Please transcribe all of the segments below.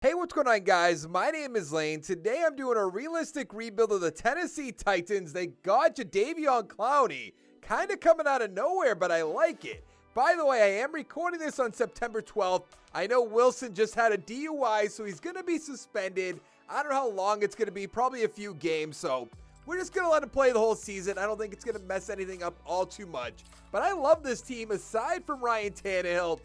Hey, what's going on, guys? My name is Lane. Today I'm doing a realistic rebuild of the Tennessee Titans. They got Jadeveon Clowney, kind of coming out of nowhere, but I like it. By the way, I am recording this on September 12th. I know Wilson just had a DUI, so he's going to be suspended. I don't know how long it's going to be, probably a few games, so we're just going to let him play the whole season. I don't think it's going to mess anything up all too much. But I love this team, aside from Ryan Tannehill.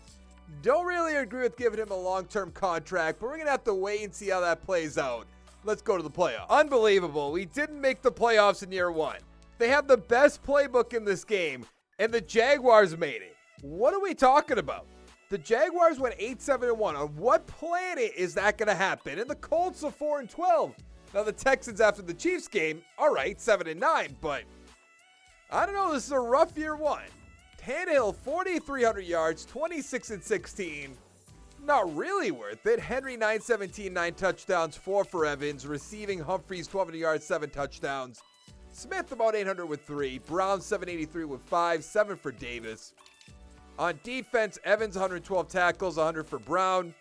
Don't really agree with giving him a long-term contract, but we're going to have to wait and see how that plays out. Let's go to the playoffs. Unbelievable. We didn't make the playoffs in year one. They have the best playbook in this game, and the Jaguars made it. What are we talking about? The Jaguars went 8-7-1. On what planet is that going to happen? And the Colts are 4-12. Now the Texans, after the Chiefs game, all right, 7-9, but I don't know. This is a rough year one. Tannehill, 4,300 yards, 26-16. Not really worth it. Henry, 917, 9 touchdowns, 4 for Evans. Receiving, Humphreys, 1,200 yards, 7 touchdowns. Smith, about 800 with 3. Brown, 783 with 5, 7 for Davis. On defense, Evans, 112 tackles, 100 for Brown.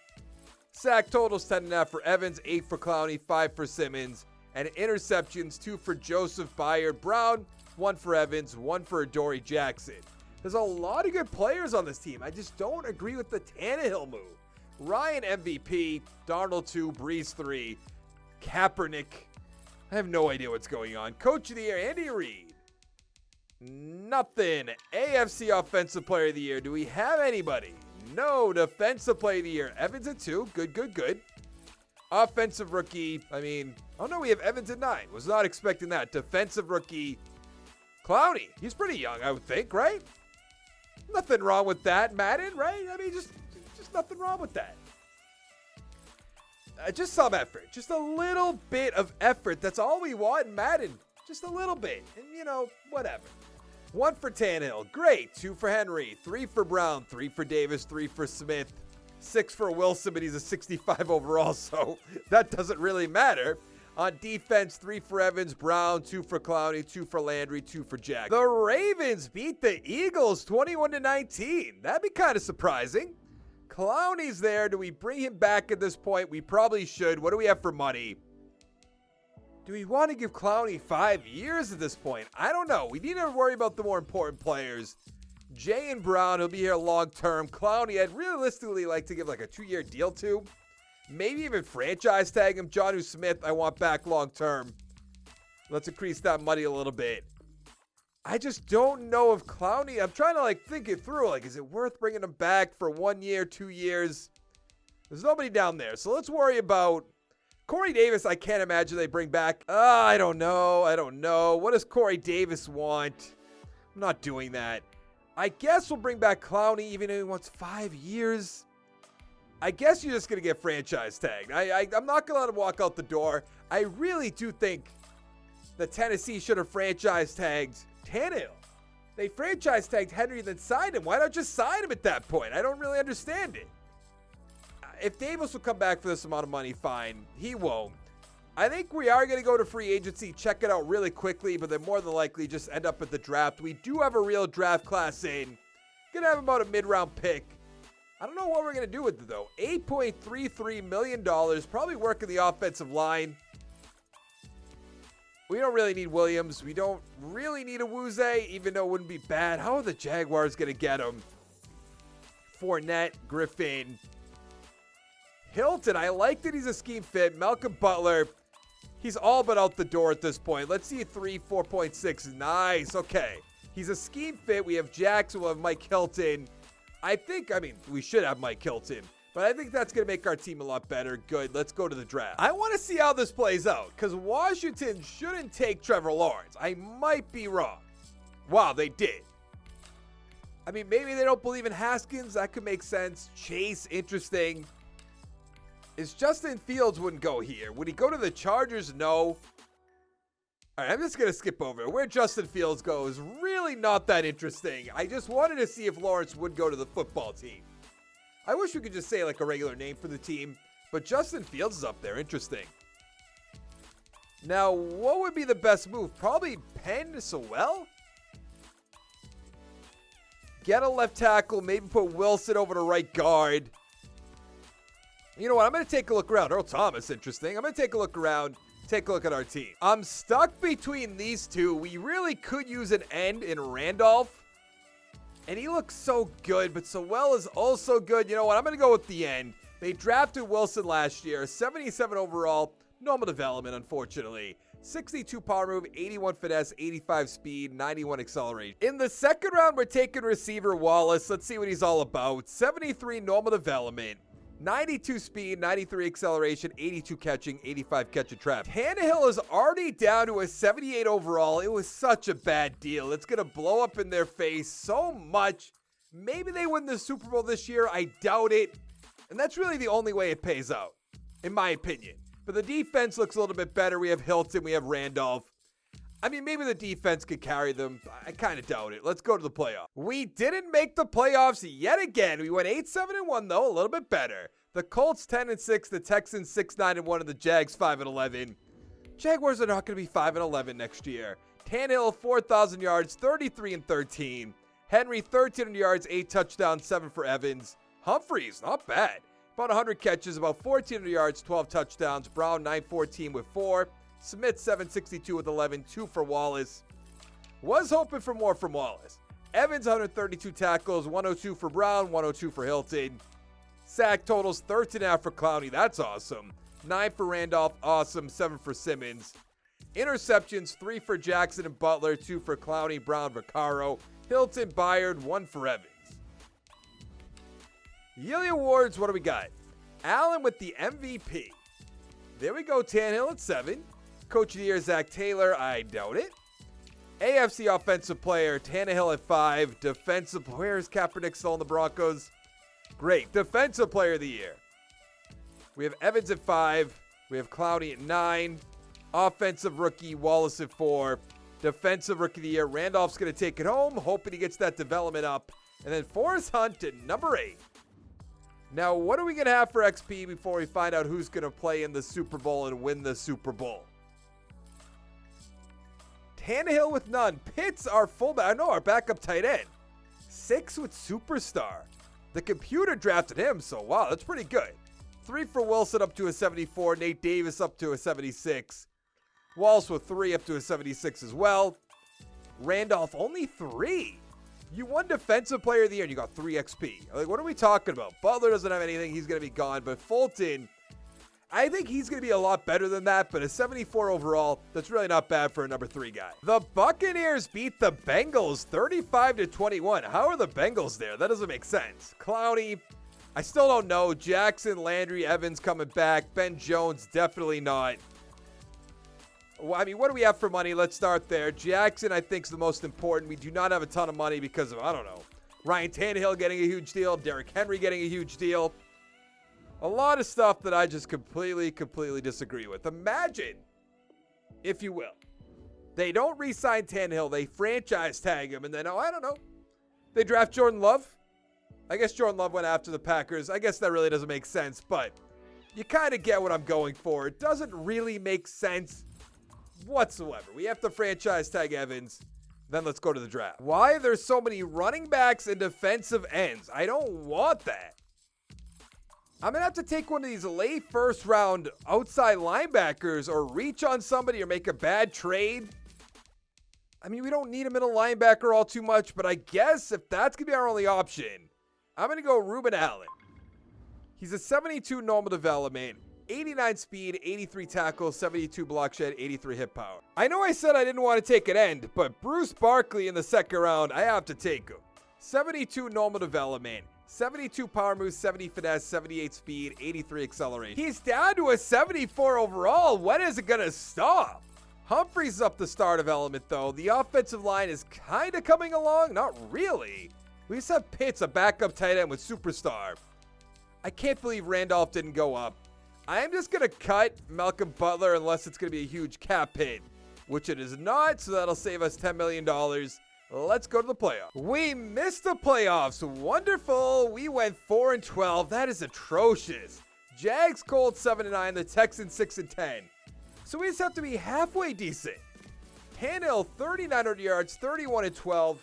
Sack totals, 10.5 for Evans, 8 for Clowney, 5 for Simmons. And interceptions, 2 for Joseph Byard. Brown, 1 for Evans, 1 for Adoree Jackson. There's a lot of good players on this team. I just don't agree with the Tannehill move. Ryan MVP, Darnold 2, Breeze 3, Kaepernick. I have no idea what's going on. Coach of the Year, Andy Reid. Nothing. AFC Offensive Player of the Year. Do we have anybody? No. Defensive Player of the Year. Evans at 2. Good. Offensive Rookie. Oh no, we have Evans at 9. Was not expecting that. Defensive Rookie, Clowney. He's pretty young, I would think, right? Nothing wrong with that, Madden, right? Just nothing wrong with that. Just some effort. Just a little bit of effort. That's all we want in Madden. Just a little bit. And, whatever. 1 for Tannehill. Great. 2 for Henry. 3 for Brown. 3 for Davis. 3 for Smith. 6 for Wilson, but he's a 65 overall, so that doesn't really matter. On defense, 3 for Evans, Brown, 2 for Clowney, 2 for Landry, 2 for Jack. The Ravens beat the Eagles 21-19. That'd be kind of surprising. Clowney's there. Do we bring him back at this point? We probably should. What do we have for money? Do we want to give Clowney 5 years at this point? I don't know. We need to worry about the more important players. Jay and Brown, he'll be here long term. Clowney, I'd realistically like to give like a 2-year deal to. Maybe even franchise tag him. Jonnu Smith, I want back long term. Let's increase that money a little bit. I just don't know if Clowney, I'm trying to think it through. Is it worth bringing him back for 1 year, 2 years? There's nobody down there. So let's worry about Corey Davis. I can't imagine they bring back. I don't know. What does Corey Davis want? I'm not doing that. I guess we'll bring back Clowney even if he wants 5 years. I guess you're just going to get franchise tagged. I'm not going to let him walk out the door. I really do think that Tennessee should have franchise tagged Tannehill. They franchise tagged Henry then signed him. Why not just sign him at that point? I don't really understand it. If Davis will come back for this amount of money, fine. He won't. I think we are going to go to free agency, check it out really quickly, but then more than likely just end up at the draft. We do have a real draft class in. Going to have about a mid-round pick. I don't know what we're going to do with it, though. $8.33 million. Probably working the offensive line. We don't really need Williams. We don't really need a Wuze, even though it wouldn't be bad. How are the Jaguars going to get him? Fournette, Griffin, Hilton. I like that he's a scheme fit. Malcolm Butler. He's all but out the door at this point. Let's see 4.6. Nice. Okay. He's a scheme fit. We have Jackson. We'll have Mike Hilton. We should have Mike Hilton, but I think that's going to make our team a lot better. Good. Let's go to the draft. I want to see how this plays out because Washington shouldn't take Trevor Lawrence. I might be wrong. Wow, they did. Maybe they don't believe in Haskins. That could make sense. Chase, interesting. Is Justin Fields wouldn't go here. Would he go to the Chargers? No. All right, I'm just going to skip over it. Where Justin Fields goes, really not that interesting. I just wanted to see if Lawrence would go to the football team. I wish we could just say a regular name for the team, but Justin Fields is up there. Interesting. Now, what would be the best move? Probably Penn Sewell? Get a left tackle, maybe put Wilson over to right guard. You know what? I'm going to take a look around. Earl Thomas, interesting. I'm going to take a look around, take a look at our team. I'm stuck between these two. We really could use an end in Randolph. And he looks so good, but Sewell is also good. You know what? I'm going to go with the end. They drafted Wilson last year. 77 overall. Normal development, unfortunately. 62 power move, 81 finesse, 85 speed, 91 acceleration. In the second round, we're taking receiver Wallace. Let's see what he's all about. 73 normal development. 92 speed, 93 acceleration, 82 catching, 85 catch and trap. Tannehill is already down to a 78 overall. It was such a bad deal. It's going to blow up in their face so much. Maybe they win the Super Bowl this year. I doubt it. And that's really the only way it pays out, in my opinion. But the defense looks a little bit better. We have Hilton. We have Randolph. I mean, maybe the defense could carry them. I kind of doubt it. Let's go to the playoffs. We didn't make the playoffs yet again. We went 8-7-1, though, a little bit better. The Colts 10-6, the Texans 6-9-1, and the Jags 5-11. Jaguars are not going to be 5-11 next year. Tannehill 4,000 yards, 33-13. Henry 1,300 yards, 8 touchdowns, 7 for Evans. Humphreys, not bad. About 100 catches, about 1,400 yards, 12 touchdowns. Brown 914 with 4. Smith 762 with 11, 2 for Wallace. Was hoping for more from Wallace. Evans 132 tackles, 102 for Brown, 102 for Hilton. Sack totals 13.5 for Clowney, that's awesome. 9 for Randolph, awesome. 7 for Simmons. Interceptions 3 for Jackson and Butler, 2 for Clowney, Brown, Vaccaro. Hilton, Byard, 1 for Evans. Yearly awards, what do we got? Allen with the MVP. There we go, Tannehill at 7. Coach of the Year, Zach Taylor, I doubt it. AFC Offensive Player, Tannehill at 5. Defensive, where is Kaepernick still on the Broncos? Great. Defensive Player of the Year. We have Evans at 5. We have Clowney at 9. Offensive Rookie, Wallace at 4. Defensive Rookie of the Year, Randolph's going to take it home, hoping he gets that development up. And then Forrest Hunt at number 8. Now, what are we going to have for XP before we find out who's going to play in the Super Bowl and win the Super Bowl? Tannehill with none. Pitts, our fullback. No, our backup tight end. 6 with Superstar. The computer drafted him, so wow, that's pretty good. 3 for Wilson up to a 74. Nate Davis up to a 76. Wallace with 3 up to a 76 as well. Randolph, only 3. You won Defensive Player of the Year and you got 3 XP. Like, what are we talking about? Butler doesn't have anything. He's going to be gone. But Fulton, I think he's going to be a lot better than that. But a 74 overall, that's really not bad for a number 3 guy. The Buccaneers beat the Bengals 35-21. How are the Bengals there? That doesn't make sense. Clowney, I still don't know. Jackson, Landry, Evans coming back. Ben Jones, definitely not. Well, I mean, what do we have for money? Let's start there. Jackson, I think, is the most important. We do not have a ton of money because of, I don't know, Ryan Tannehill getting a huge deal, Derrick Henry getting a huge deal. A lot of stuff that I just completely disagree with. Imagine, if you will, they don't re-sign Tannehill, they franchise tag him, and then, I don't know, they draft Jordan Love. I guess Jordan Love went after the Packers. I guess that really doesn't make sense, but you kind of get what I'm going for. It doesn't really make sense whatsoever. We have to franchise tag Evans. Then let's go to the draft. Why are there so many running backs and defensive ends? I don't want that. I'm going to have to take one of these late first round outside linebackers or reach on somebody or make a bad trade. I mean, we don't need a middle linebacker all too much, but I guess if that's going to be our only option, I'm going to go Ruben Allen. He's a 72 normal development. 89 speed, 83 tackles, 72 block shed, 83 hit power. I know I said I didn't want to take an end, but Bruce Barkley in the second round, I have to take him. 72 normal development, 72 power moves, 70 finesse, 78 speed, 83 acceleration. He's down to a 74 overall. When is it going to stop? Humphreys up the star development, though. The offensive line is kind of coming along. Not really. We just have Pitts, a backup tight end with Superstar. I can't believe Randolph didn't go up. I'm just going to cut Malcolm Butler unless it's going to be a huge cap hit, which it is not, so that'll save us $10 million. Let's go to the playoffs. We missed the playoffs. Wonderful. We went 4-12. That is atrocious. Jags, Colts 7-9. The Texans 6-10. So we just have to be halfway decent. Tannehill 3,900 yards, 31-12.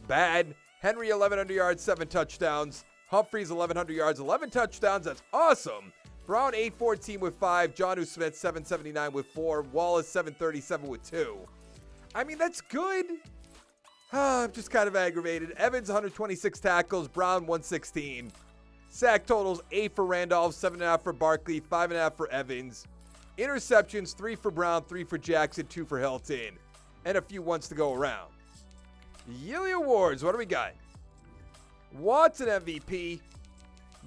Bad. Henry 1,100 yards, 7 touchdowns. Humphreys 1,100 yards, 11 touchdowns. That's awesome. Brown 814 with 5. Jonnu Smith 779 with 4. Wallace 737 with 2. I mean, that's good. I'm just kind of aggravated. Evans 126 tackles. Brown 116. Sack totals 8 for Randolph, 7.5 for Barkley, 5.5 for Evans. Interceptions 3 for Brown, 3 for Jackson, 2 for Hilton. And a few ones to go around. Yearly awards, what do we got? Watson MVP.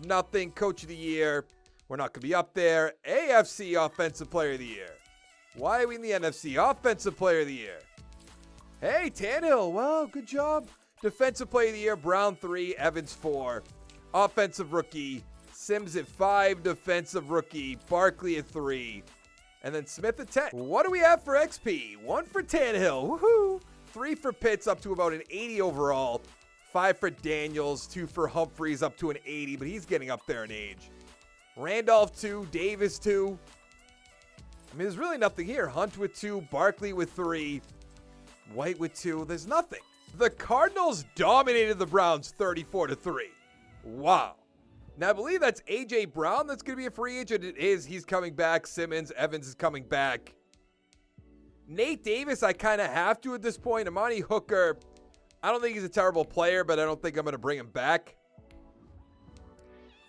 Nothing. Coach of the Year. We're not going to be up there. AFC Offensive Player of the Year. Why are we in the NFC? Offensive Player of the Year. Hey, Tannehill. Well, good job. Defensive Player of the Year. Brown 3, Evans 4. Offensive Rookie. Sims at 5. Defensive Rookie. Barkley at 3. And then Smith at 10. What do we have for XP? 1 for Tannehill. Woohoo. 3 for Pitts up to about an 80 overall. 5 for Daniels. 2 for Humphreys up to an 80, but he's getting up there in age. Randolph 2. Davis 2. I mean, there's really nothing here. Hunt with 2. Barkley with 3. White with 2. There's nothing. The Cardinals dominated the Browns 34-3. Wow. Now, I believe that's A.J. Brown that's going to be a free agent. It is. He's coming back. Simmons. Evans is coming back. Nate Davis, I kind of have to at this point. Amani Hooker, I don't think he's a terrible player, but I don't think I'm going to bring him back.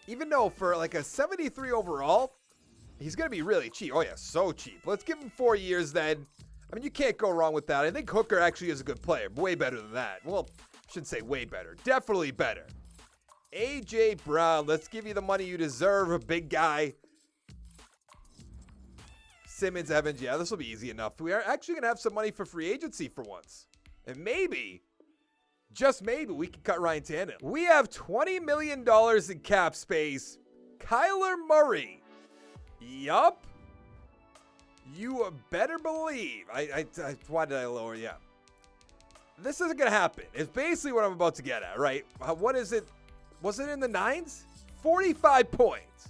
Even though for like a 73 overall, he's going to be really cheap. Oh, yeah, so cheap. Let's give him 4 years then. I mean, you can't go wrong with that. I think Hooker actually is a good player. Way better than that. Well, I shouldn't say way better. Definitely better. A.J. Brown, let's give you the money you deserve, a big guy. Simmons, Evans, yeah, this will be easy enough. We are actually going to have some money for free agency for once. And maybe, just maybe, we can cut Ryan Tannehill. We have $20 million in cap space. Kyler Murray. Yup. You better believe. Why did I lower? Yeah. This isn't going to happen. It's basically what I'm about to get at, right? What is it? Was it in the 9s? 45 points.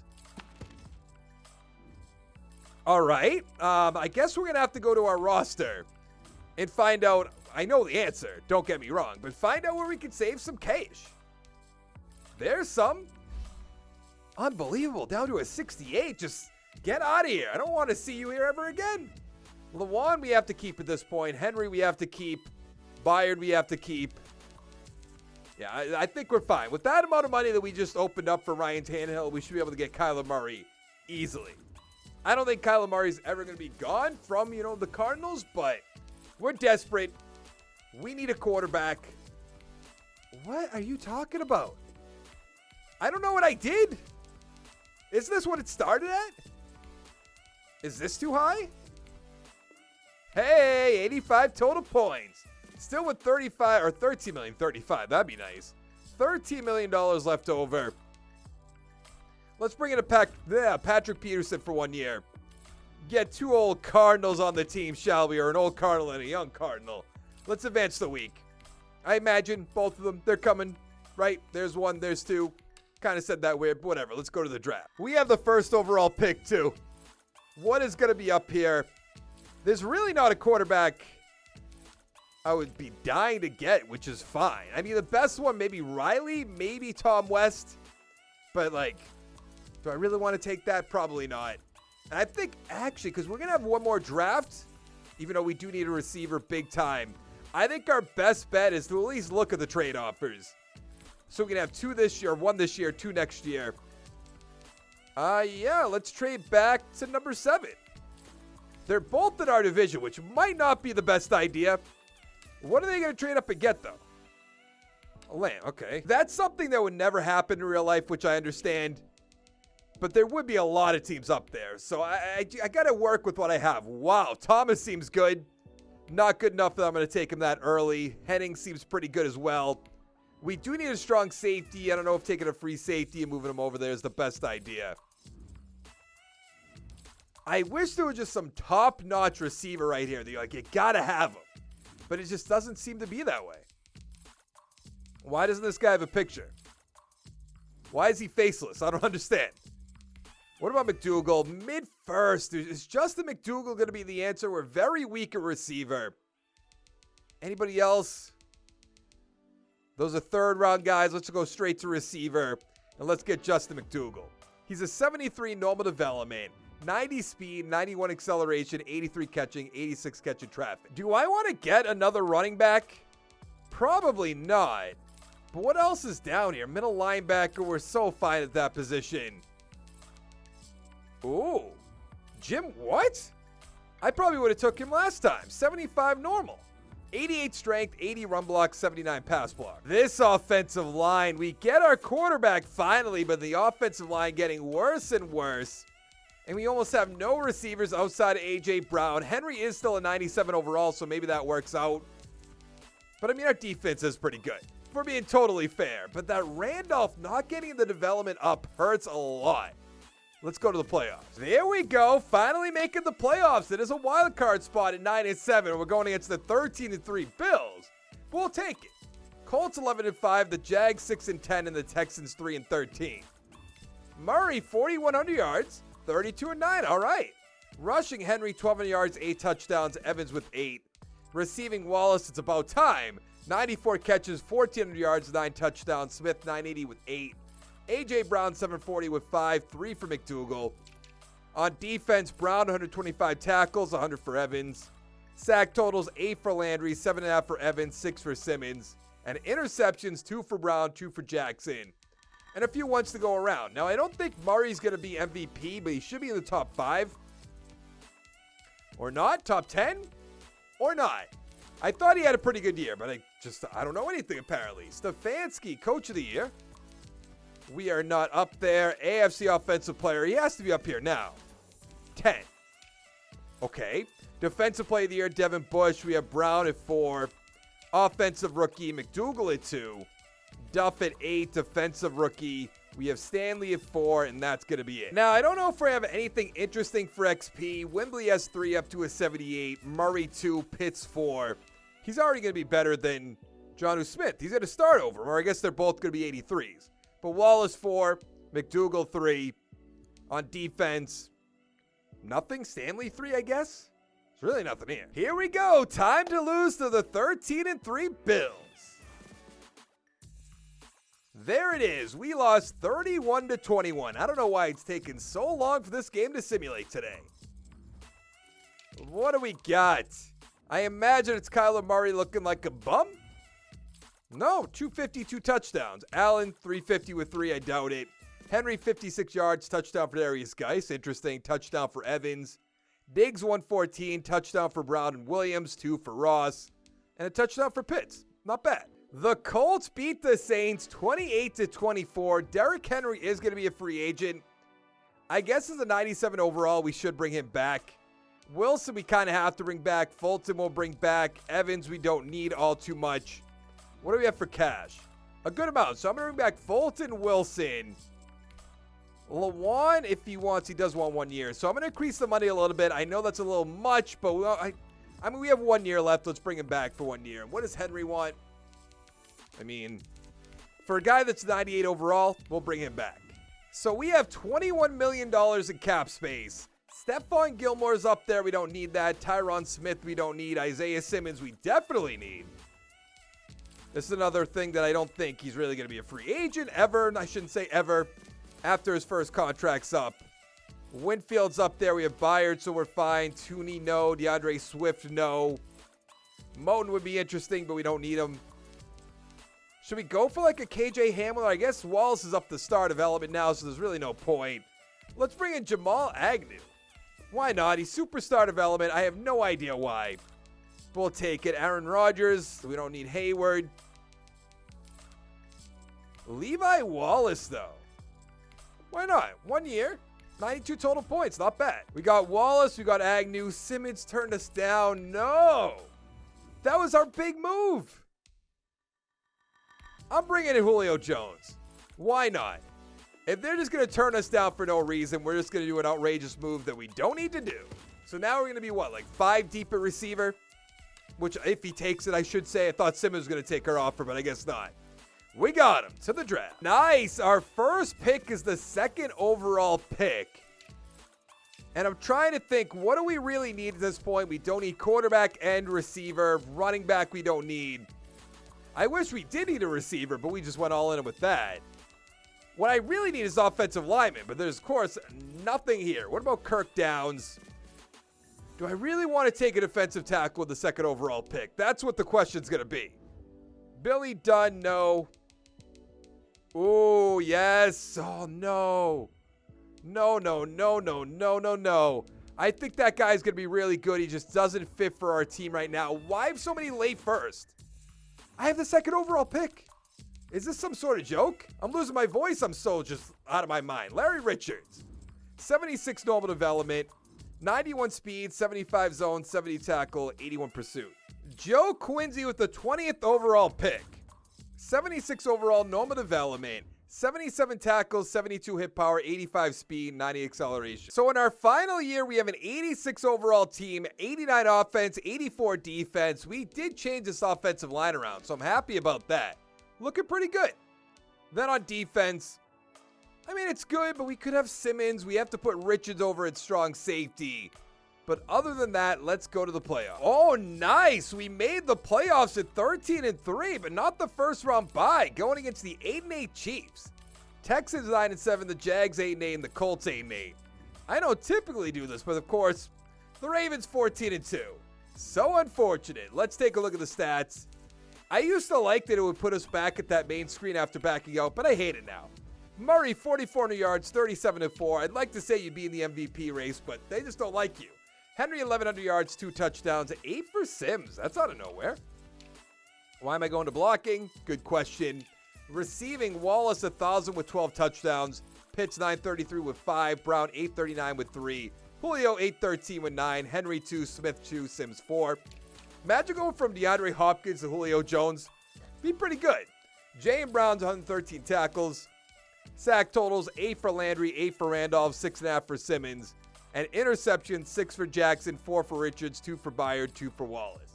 All right. I guess we're going to have to go to our roster and find out. I know the answer. Don't get me wrong. But find out where we can save some cash. There's some. Unbelievable. Down to a 68. Just get out of here. I don't want to see you here ever again. Lewan we have to keep at this point. Henry we have to keep. Byard we have to keep. Yeah, I think we're fine. With that amount of money that we just opened up for Ryan Tannehill, we should be able to get Kyler Murray easily. I don't think Kyler Murray's ever going to be gone from, the Cardinals, but we're desperate. We need a quarterback. What are you talking about? I don't know what I did. Isn't this what it started at? Is this too high? Hey, 85 total points. Still with 35 or 13 million, 35. That'd be nice. $13 million left over. Let's bring in Patrick Peterson for 1 year. Get 2 old Cardinals on the team, shall we? Or an old Cardinal and a young Cardinal. Let's advance the week. I imagine both of them, they're coming, right? There's 1, there's 2. Kind of said that weird, but whatever. Let's go to the draft. We have the first overall pick, too. What is going to be up here? There's really not a quarterback I would be dying to get, which is fine. I mean, the best one, maybe Riley, maybe Tom West. But, do I really want to take that? Probably not. And I think, actually, because we're going to have one more draft, even though we do need a receiver big time, I think our best bet is to at least look at the trade offers. So we can have 2 this year, 1 this year, 2 next year. Yeah, let's trade back to number 7. They're both in our division, which might not be the best idea. What are they going to trade up and get, though? A lamb, okay. That's something that would never happen in real life, which I understand. But there would be a lot of teams up there. So I got to work with what I have. Wow, Thomas seems good. Not good enough that I'm going to take him that early. Henning seems pretty good as well. We do need a strong safety. I don't know if taking a free safety and moving him over there is the best idea. I wish there was just some top-notch receiver right here. You got to have him. But it just doesn't seem to be that way. Why doesn't this guy have a picture? Why is he faceless? I don't understand. What about McDougal? Mid-first. Is Justin McDougal going to be the answer? We're very weak at receiver. Anybody else? Those are third-round guys. Let's go straight to receiver. And let's get Justin McDougal. He's a 73 normal development, 90 speed, 91 acceleration, 83 catching, 86 catching traffic. Do I want to get another running back? Probably not. But what else is down here? Middle linebacker, we're so fine at that position. Ooh. Jim, what? I probably would have took him last time. 75 normal. 88 strength, 80 run block, 79 pass block. This offensive line, we get our quarterback finally, but the offensive line getting worse and worse. And we almost have no receivers outside of A.J. Brown. Henry is still a 97 overall, so maybe that works out. But I mean, our defense is pretty good, if we're being totally fair. But that Randolph not getting the development up hurts a lot. Let's go to the playoffs. There we go. Finally making the playoffs. It is a wild card spot at 9-7. We're going against the 13-3 Bills. We'll take it. Colts 11-5, the Jags 6-10, and the Texans 3-13. Murray 4,100 yards, 32-9. All right. Rushing Henry 1,200 yards, 8 touchdowns. Evans with 8. Receiving Wallace, it's about time. 94 catches, 1,400 yards, 9 touchdowns. Smith 980 with 8. A.J. Brown, 740 with 5, 3 for McDougal. On defense, Brown, 125 tackles, 100 for Evans. Sack totals, 8 for Landry, 7.5 for Evans, 6 for Simmons. And interceptions, 2 for Brown, 2 for Jackson. And a few ones to go around. Now, I don't think Murray's going to be MVP, but he should be in the top 5. Or not? Top 10? Or not? I thought he had a pretty good year, but I don't know anything, apparently. Stefanski, Coach of the Year. We are not up there. AFC Offensive Player. He has to be up here now. 10. Okay. Defensive Player of the Year, Devin Bush. We have Brown at 4. Offensive Rookie, McDougal at 2. Duff at 8. Defensive Rookie. We have Stanley at 4, and that's going to be it. Now, I don't know if we have anything interesting for XP. Wembley has 3 up to a 78. Murray 2. Pitts 4. He's already going to be better than Jonnu Smith. He's going to start over, or I guess they're both going to be 83s. But Wallace 4, McDougal 3. On defense, nothing. Stanley 3, I guess. There's really nothing here. Here we go. Time to lose to the 13-3 Bills. There it is. We lost 31-21. I don't know why it's taken so long for this game to simulate today. What do we got? I imagine it's Kyler Murray looking like a bum. No, 252 touchdowns. Allen, 350 with 3. I doubt it. Henry, 56 yards. Touchdown for Darius Geis. Interesting. Touchdown for Evans. Diggs, 114. Touchdown for Brown and Williams. 2 for Ross. And a touchdown for Pitts. Not bad. The Colts beat the Saints 28-24. Derrick Henry is going to be a free agent. I guess as a 97 overall, we should bring him back. Wilson, we kind of have to bring back. Fulton will bring back. Evans, we don't need all too much. What do we have for cash? A good amount. So I'm going to bring back Fulton, Wilson. Lawan, if he wants, he does want 1 year. So I'm going to increase the money a little bit. I know that's a little much, but I mean, we have 1 year left. Let's bring him back for 1 year. What does Henry want? I mean, for a guy that's 98 overall, we'll bring him back. So we have $21 million in cap space. Stephon Gilmore's up there. We don't need that. Tyron Smith, we don't need. Isaiah Simmons, we definitely need. This is another thing that I don't think he's really going to be a free agent ever. And I shouldn't say ever. After his first contract's up. Winfield's up there. We have Byard, so we're fine. Tooney, no. DeAndre Swift, no. Moton would be interesting, but we don't need him. Should we go for like a KJ Hamler? I guess Wallace is up the star development now, so there's really no point. Let's bring in Jamal Agnew. Why not? He's superstar development. I have no idea why. We'll take it. Aaron Rodgers. We don't need Hayward. Levi Wallace, though. Why not? 1 year. 92 total points. Not bad. We got Wallace. We got Agnew. Simmons turned us down. No. That was our big move. I'm bringing in Julio Jones. Why not? If they're just going to turn us down for no reason, we're just going to do an outrageous move that we don't need to do. So now we're going to be, what, like 5 deep at receiver? Which, if he takes it, I should say. I thought Simmons was going to take our offer, but I guess not. We got him to the draft. Nice. Our first pick is the 2nd overall pick. And I'm trying to think, what do we really need at this point? We don't need quarterback and receiver. Running back we don't need. I wish we did need a receiver, but we just went all in with that. What I really need is offensive linemen, but there's, of course, nothing here. What about Kirk Downs? Do I really want to take a defensive tackle with the second overall pick? That's what the question's going to be. Billy Dunn, no. Oh, yes. Oh, no. No. I think that guy's going to be really good. He just doesn't fit for our team right now. Why have so many late first? I have the second overall pick. Is this some sort of joke? I'm losing my voice. I'm so just out of my mind. Larry Richards. 76 normal development. 91 speed, 75 zone, 70 tackle, 81 pursuit. Joe Quincy with the 20th overall pick. 76 overall normal development. 77 tackles, 72 hit power, 85 speed, 90 acceleration. So in our final year, we have an 86 overall team, 89 offense, 84 defense. We did change this offensive line around, so I'm happy about that. Looking pretty good. Then on defense, I mean, it's good, but we could have Simmons. We have to put Richards over at strong safety. But other than that, let's go to the playoffs. Oh, nice. We made the playoffs at 13-3, but not the first round bye, going against the 8-8 Chiefs. Texans 9-7, the Jags 8-8, and the Colts 8-8. I don't typically do this, but of course, the Ravens 14-2. So unfortunate. Let's take a look at the stats. I used to like that it would put us back at that main screen after backing out, but I hate it now. Murray, 4,400 yards, 37-4. I'd like to say you'd be in the MVP race, but they just don't like you. Henry, 1,100 yards, 2 touchdowns, 8 for Sims. That's out of nowhere. Why am I going to blocking? Good question. Receiving, Wallace, 1,000 with 12 touchdowns. Pitts, 933 with 5. Brown, 839 with 3. Julio, 813 with 9. Henry, 2. Smith, 2. Sims, 4. Imagine going from DeAndre Hopkins to Julio Jones. Be pretty good. Jaylen Brown's 113 tackles. Sack totals, 8 for Landry, 8 for Randolph, 6.5 for Simmons. And interceptions, 6 for Jackson, 4 for Richards, 2 for Byard, 2 for Wallace.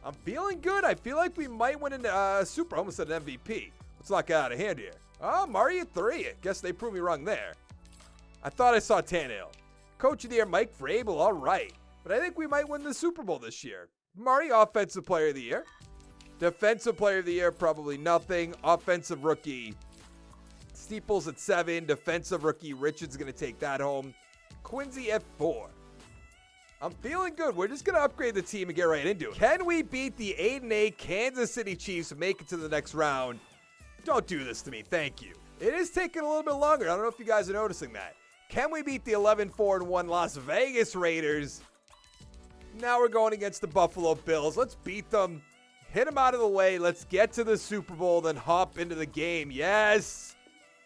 I'm feeling good. I feel like we might win a Super. I almost said an MVP. Let's not get out of hand here. Oh, Murray at 3. I guess they proved me wrong there. I thought I saw Tannehill. Coach of the Year, Mike Vrabel. All right. But I think we might win the Super Bowl this year. Murray, Offensive Player of the Year. Defensive Player of the Year, probably nothing. Offensive Rookie, Steeples at 7. Defensive Rookie, Richards going to take that home. Quincy at 4. I'm feeling good. We're just going to upgrade the team and get right into it. Can we beat the 8-8 Kansas City Chiefs and make it to the next round? Don't do this to me. Thank you. It is taking a little bit longer. I don't know if you guys are noticing that. Can we beat the 11-4-1 Las Vegas Raiders? Now we're going against the Buffalo Bills. Let's beat them. Hit them out of the way. Let's get to the Super Bowl, then hop into the game. Yes.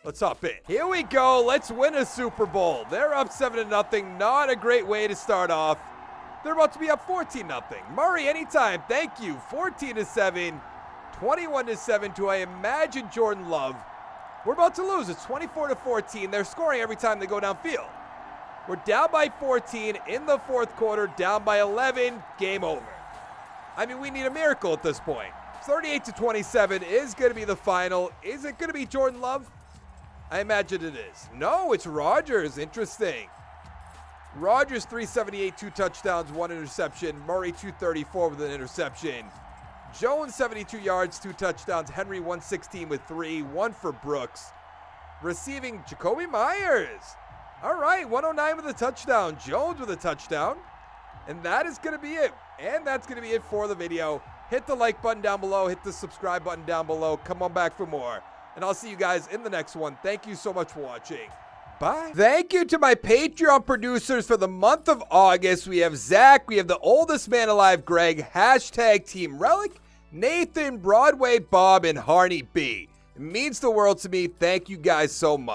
Let's hop in. Here we go. Let's win a Super Bowl. They're up 7-0. Not a great way to start off. They're about to be up 14-0. Murray, anytime. Thank you. 14-7. 21-7 to, I imagine, Jordan Love. We're about to lose. It's 24-14. They're scoring every time they go downfield. We're down by 14 in the fourth quarter, down by 11, game over. I mean, we need a miracle at this point. 38-27 is going to be the final. Is it going to be Jordan Love? I imagine it is. No, it's Rodgers. Interesting. Rodgers, 378, 2 touchdowns, 1 interception. Murray, 234 with an interception. Jones, 72 yards, 2 touchdowns. Henry, 116 with 3, 1 for Brooks. Receiving, Jacoby Myers. All right, 109 with a touchdown. Jones with a touchdown. And that is going to be it. And that's going to be it for the video. Hit the like button down below. Hit the subscribe button down below. Come on back for more. And I'll see you guys in the next one. Thank you so much for watching. Bye. Thank you to my Patreon producers for the month of August. We have Zach. We have the oldest man alive, Greg. Hashtag Team Relic. Nathan, Broadway Bob, and Harney B. It means the world to me. Thank you guys so much.